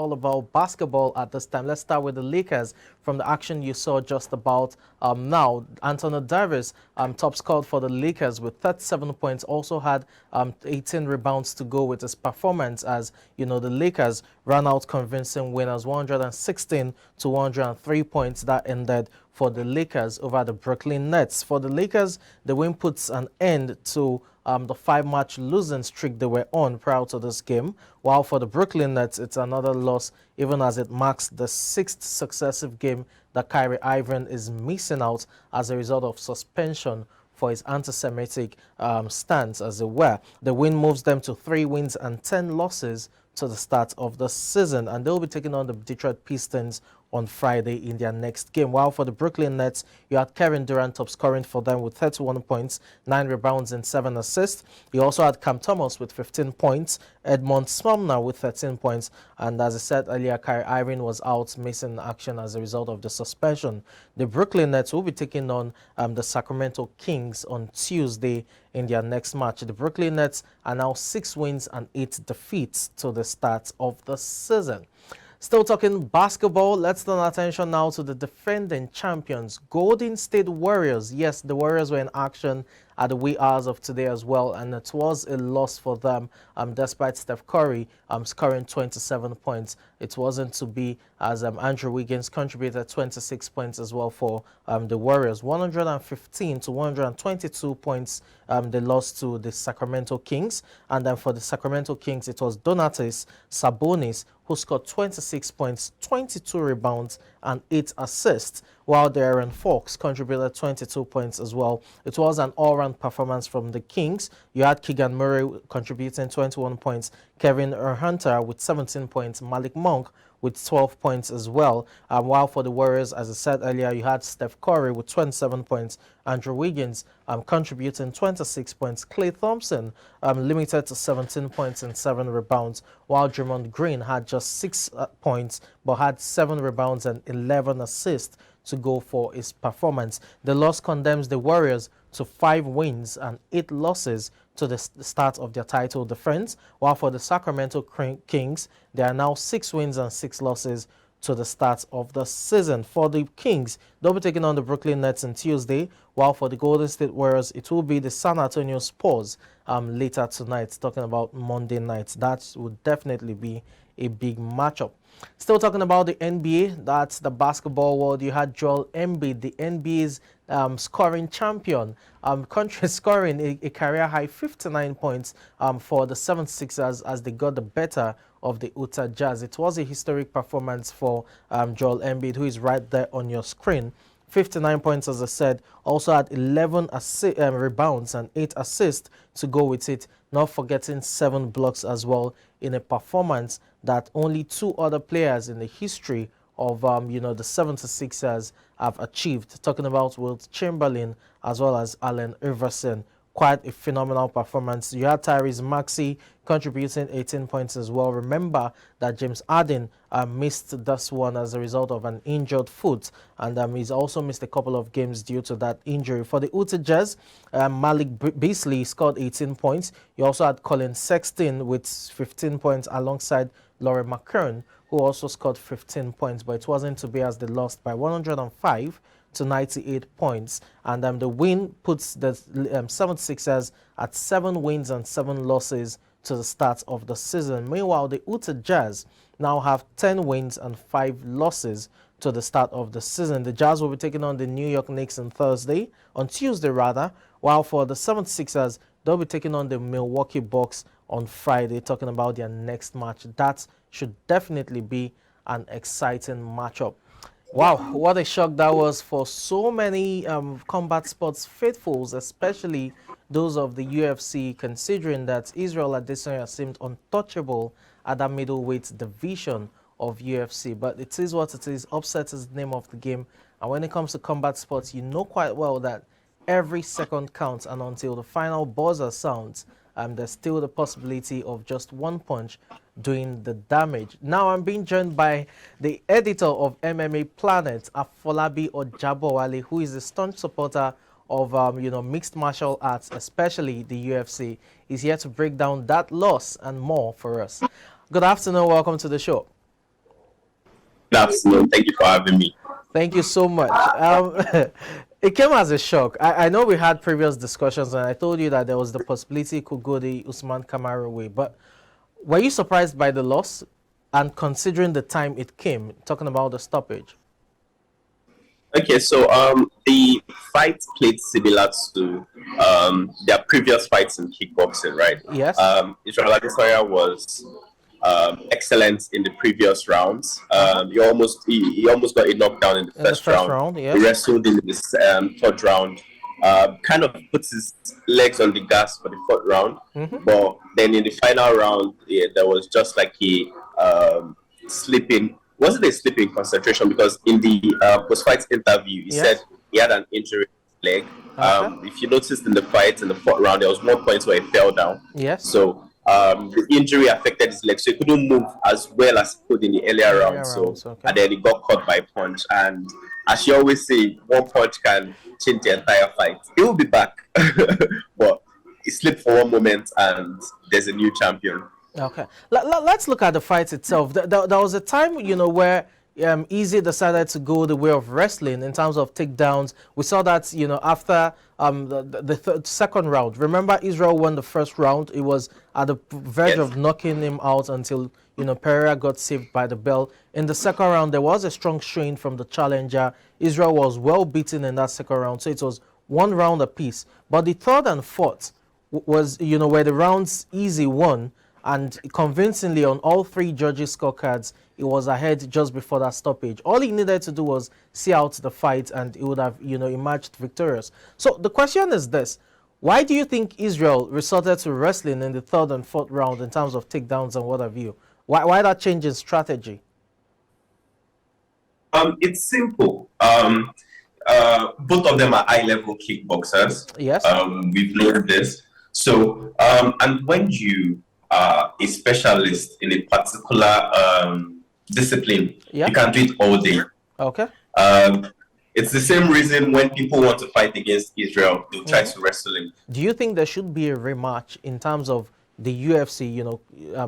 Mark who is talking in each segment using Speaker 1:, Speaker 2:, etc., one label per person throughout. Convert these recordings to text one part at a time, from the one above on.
Speaker 1: all about basketball at this time. Let's start with the Lakers from the action you saw just about now. Anthony Davis top scored for the Lakers with 37 points, also had 18 rebounds to go with his performance as, the Lakers ran out convincing winners, 116 to 103 points that ended for the Lakers over the Brooklyn Nets. For the Lakers, the win puts an end to the 5-match losing streak they were on prior to this game, while for the Brooklyn Nets, it's another loss, even as it marks the 6th successive game that Kyrie Irving is missing out as a result of suspension for his anti-Semitic stance, as it were. The win moves them to 3 wins and 10 losses to the start of the season, and they'll be taking on the Detroit Pistons on Friday in their next game. While for the Brooklyn Nets, you had Kevin Durant top scoring for them with 31 points, 9 rebounds and 7 assists. You also had Cam Thomas with 15 points, Edmond Sumner with 13 points, and as I said earlier, Kyrie Irving was out missing action as a result of the suspension. The Brooklyn Nets will be taking on the Sacramento Kings on Tuesday in their next match. The Brooklyn Nets are now 6 wins and 8 defeats to the start of the season. Still talking basketball, let's turn our attention now to the defending champions, Golden State Warriors. Yes, the Warriors were in action at the wee hours of today as well, and it was a loss for them despite Steph Curry scoring 27 points. It wasn't to be, as Andrew Wiggins contributed 26 points as well for the Warriors. 115 to 122 points they lost to the Sacramento Kings, and then for the Sacramento Kings, it was Donatas Sabonis who scored 26 points, 22 rebounds, and 8 assists, while De'Aaron Fox contributed 22 points as well. It was an all-round performance from the Kings. You had Keegan Murray contributing 21 points, Kevin Hunter with 17 points, Malik Monk with 12 points as well. While for the Warriors, as I said earlier, you had Steph Curry with 27 points, Andrew Wiggins contributing 26 points, Klay Thompson limited to 17 points and 7 rebounds, while Draymond Green had just 6 points but had 7 rebounds and 11 assists to go for his performance. The loss condemns the Warriors to 5 wins and 8 losses to the start of their title defense, while for the Sacramento Kings, they are now 6 wins and 6 losses to the start of the season. For the Kings, they'll be taking on the Brooklyn Nets on Tuesday, while for the Golden State Warriors, it will be the San Antonio Spurs later tonight, talking about Monday night. That would definitely be a big matchup. Still talking about the NBA, that's the basketball world. You had Joel Embiid, the NBA's scoring champion, scoring a career-high 59 points for the 76ers as they got the better of the Utah Jazz. It was a historic performance for Joel Embiid, who is right there on your screen. 59 points, as I said, also had 11 rebounds and 8 assists to go with it, not forgetting 7 blocks as well, in a performance that only 2 other players in the history of the 76ers have achieved. Talking about Wilt Chamberlain as well as Allen Iverson. Quite a phenomenal performance. You had Tyrese Maxey contributing 18 points as well. Remember that James Harden missed this one as a result of an injured foot, and he's also missed a couple of games due to that injury. For the Utah Jazz, Malik Beasley scored 18 points. You also had Colin Sexton with 15 points alongside Lauri Markkanen, who also scored 15 points, but it wasn't to be as they lost by 105 to 98 points, and the win puts the 76ers at 7 wins and 7 losses to the start of the season. Meanwhile, the Utah Jazz now have 10 wins and 5 losses to the start of the season. The Jazz will be taking on the New York Knicks on Tuesday rather, while for the 76ers, they'll be taking on the Milwaukee Bucks on Friday, talking about their next match. That should definitely be an exciting matchup. Wow, what a shock that was for so many combat sports faithfuls, especially those of the UFC, considering that Israel Adesanya seemed untouchable at that middleweight division of UFC. But it is what it is. Upset is the name of the game. And when it comes to combat sports, you know quite well that every second counts, and until the final buzzer sounds, there's still the possibility of just one punch doing the damage. Now I'm being joined by the editor of MMA Planet, Afolabi Ojabowale, who is a staunch supporter of mixed martial arts, especially the UFC. He's here to break down that loss and more for us. Good afternoon, welcome to the show.
Speaker 2: Good afternoon. Thank you for having me.
Speaker 1: Thank you so much. It came as a shock. I know we had previous discussions, and I told you that there was the possibility it could go the Usman Kamara way. But were you surprised by the loss? And considering the time it came, talking about the stoppage.
Speaker 2: Okay, so the fight played similar to their previous fights in kickboxing, right?
Speaker 1: Yes.
Speaker 2: Israel Adesanya was excellent in the previous rounds. He almost got a knockdown in the
Speaker 1: In the
Speaker 2: first
Speaker 1: first
Speaker 2: round.
Speaker 1: round,
Speaker 2: He
Speaker 1: yes.
Speaker 2: wrestled in the third round. Kind of puts his legs on the gas for the fourth round, but then in the final round, yeah, there was just like a sleeping. Wasn't a sleeping concentration because in the post-fight interview, he
Speaker 1: Yes.
Speaker 2: said he had an injury in his leg.
Speaker 1: Okay.
Speaker 2: If you noticed in the fight in the fourth round, there was one point where he fell down.
Speaker 1: Yes.
Speaker 2: So the injury affected his leg, so he couldn't move as well as he could in the earlier rounds.
Speaker 1: Okay.
Speaker 2: And then he got caught by a punch. And as you always say, one punch can change the entire fight. He will be back, but he slipped for one moment, and there's a new champion.
Speaker 1: Okay, let's look at the fight itself. There was a time, where Easy decided to go the way of wrestling in terms of takedowns. We saw that, after the second round. Remember, Israel won the first round. It was at the verge of knocking him out until, Pereira got saved by the bell. In the second round, there was a strong strain from the challenger. Israel was well beaten in that second round, so it was one round apiece. But the third and fourth was, where the rounds Easy won. And convincingly on all three judges' scorecards, he was ahead just before that stoppage. All he needed to do was see out the fight, and he would have, emerged victorious. So the question is this: why do you think Israel resorted to wrestling in the third and fourth round in terms of takedowns and what have you? Why that change in strategy?
Speaker 2: It's simple. Both of them are high-level kickboxers.
Speaker 1: Yes.
Speaker 2: We've learned this. So, and when you a specialist in a particular discipline, you can do it all day.
Speaker 1: Okay.
Speaker 2: It's the same reason when people want to fight against Israel, they'll try to wrestle him.
Speaker 1: Do you think there should be a rematch in terms of the UFC,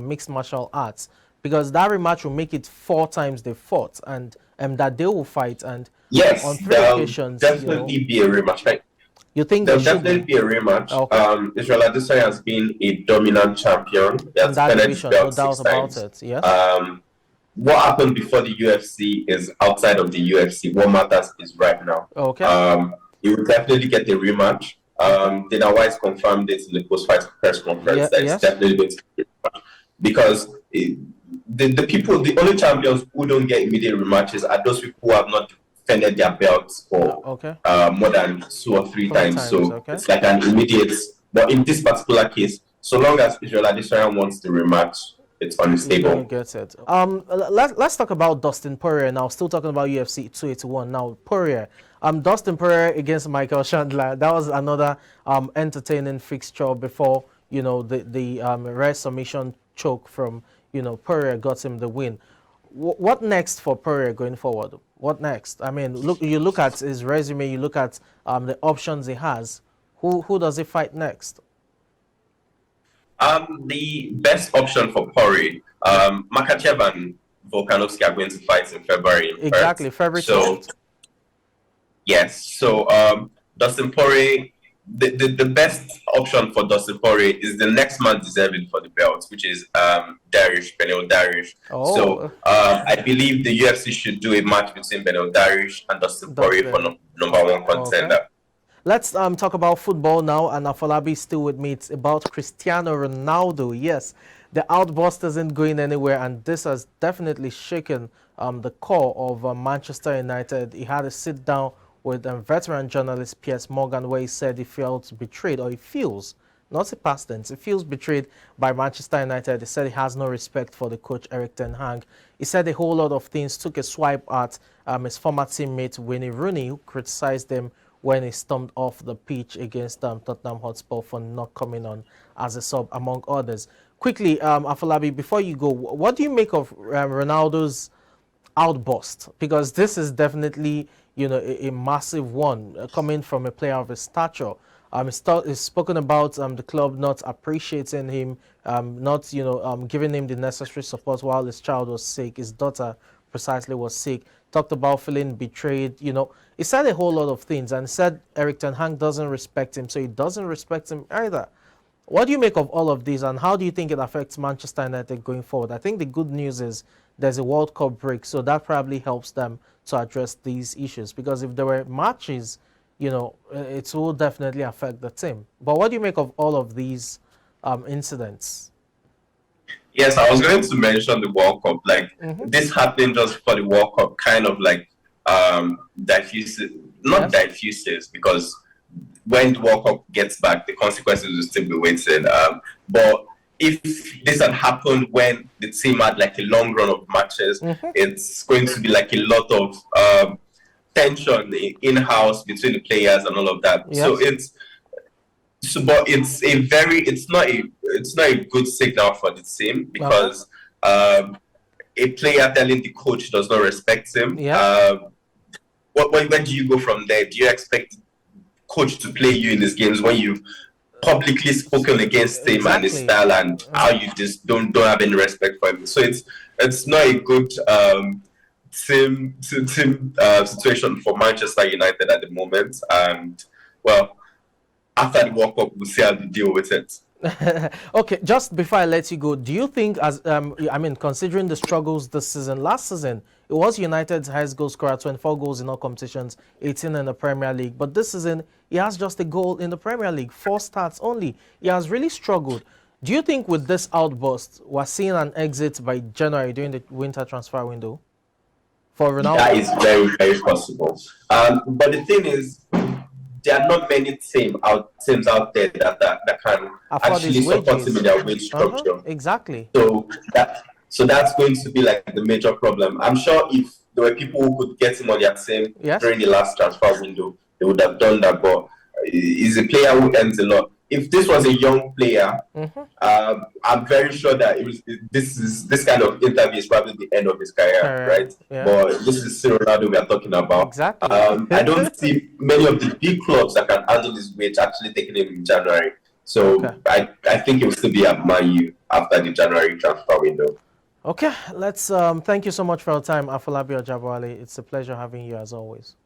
Speaker 1: mixed martial arts? Because that rematch will make it 4 times they fought, and that they will fight, and
Speaker 2: yes,
Speaker 1: on 3 occasions,
Speaker 2: definitely be a rematch, right?
Speaker 1: You think
Speaker 2: there'll definitely be a rematch. Okay. Israel Adesanya has been a dominant champion. He has defended his belt 6 times.
Speaker 1: It, yes.
Speaker 2: What happened before the UFC is outside of the UFC. What matters is right now.
Speaker 1: Okay.
Speaker 2: He will definitely get a rematch. Dana White confirmed it in the post-fight press conference that it's definitely going to be a rematch. Because the only champions who don't get immediate rematches are those people who have not defended their belts for more than 2 or 3 times. So it's like an immediate. But in this particular case, so long as Israel Adesanya wants the rematch, it's unstable.
Speaker 1: Get it. Let's talk about Dustin Poirier now. Still talking about UFC 281 now. Poirier. Dustin Poirier against Michael Chandler. That was another entertaining fixture before the rare submission choke from Poirier got him the win. What next for Poirier going forward? What next? I mean, you look at his resume, you look at the options he has. Who does he fight next?
Speaker 2: The best option for Poirier, Makachev and Volkanovski are going to fight in February.
Speaker 1: Exactly, February 12th.
Speaker 2: Yes, so Dustin Poirier, the best option for Dustin Poirier is the next man deserving for the belt, which is Beneil Dariush. So I believe the UFC should do a match between Beneil Dariush and Dustin Poirier for number 1 contender.
Speaker 1: Okay. Let's talk about football now, and Afolabi is still with me. It's about Cristiano Ronaldo. Yes, the outburst isn't going anywhere, and this has definitely shaken the core of Manchester United. He had a sit-down with veteran journalist Piers Morgan, where he said he felt betrayed, or he feels, not a past tense, he feels betrayed by Manchester United. He said he has no respect for the coach Erik ten Hag. He said a whole lot of things, took a swipe at his former teammate Wayne Rooney, who criticized him when he stormed off the pitch against Tottenham Hotspur for not coming on as a sub, among others. Quickly, Afolabi, before you go, what do you make of Ronaldo's outburst? Because this is definitely, a massive one coming from a player of his stature. He's spoken about the club not appreciating him, not giving him the necessary support while his child was sick, his daughter precisely was sick. Talked about feeling betrayed. You know, he said a whole lot of things and said Eric Ten Hag doesn't respect him, so he doesn't respect him either. What do you make of all of this, and how do you think it affects Manchester United going forward? I think the good news is there's a World Cup break, so that probably helps them to address these issues. Because if there were matches, you know, it will definitely affect the team. But what do you make of all of these incidents?
Speaker 2: Yes, I was going to mention the World Cup. Like, this happened just for the World Cup, kind of like diffuses, not diffuses, because when the World Cup gets back, the consequences will still be waiting. But if this had happened when the team had like a long run of matches, it's going to be like a lot of tension in-house between the players and all of that.
Speaker 1: Yes.
Speaker 2: But it's not a good signal for the team, because a player telling the coach does not respect him. When do you go from there? Do you expect coach to play you in these games when you've publicly spoken against him and his style and how you just don't have any respect for him? So it's not a good team situation for Manchester United at the moment. And well, after the World Cup, we'll see how to deal with it.
Speaker 1: Okay, just before I let you go, do you think, as I mean, considering the struggles this season, last season, it was United's highest goal scorer, 24 goals in all competitions, 18 in the Premier League. But this season, he has just a goal in the Premier League, 4 starts only. He has really struggled. Do you think with this outburst, we're seeing an exit by January during the winter transfer window for Ronaldo?
Speaker 2: That is very, very possible. But the thing is, there are not many teams out there that can actually support him in their wage structure.
Speaker 1: Exactly.
Speaker 2: So that's going to be like the major problem. I'm sure if there were people who could get him on their team during the last transfer window, they would have done that. But he's a player who earns a lot. If this was a young player, I'm very sure that this kind of interview is probably the end of his career, right? But this is still Ronaldo we are talking about.
Speaker 1: Exactly.
Speaker 2: I don't see many of the big clubs that can handle his wage actually taking him in January. So I think it will still be at Man U after the January transfer window.
Speaker 1: Okay, let's thank you so much for your time, Afolabi Ojabowale. It's a pleasure having you as always.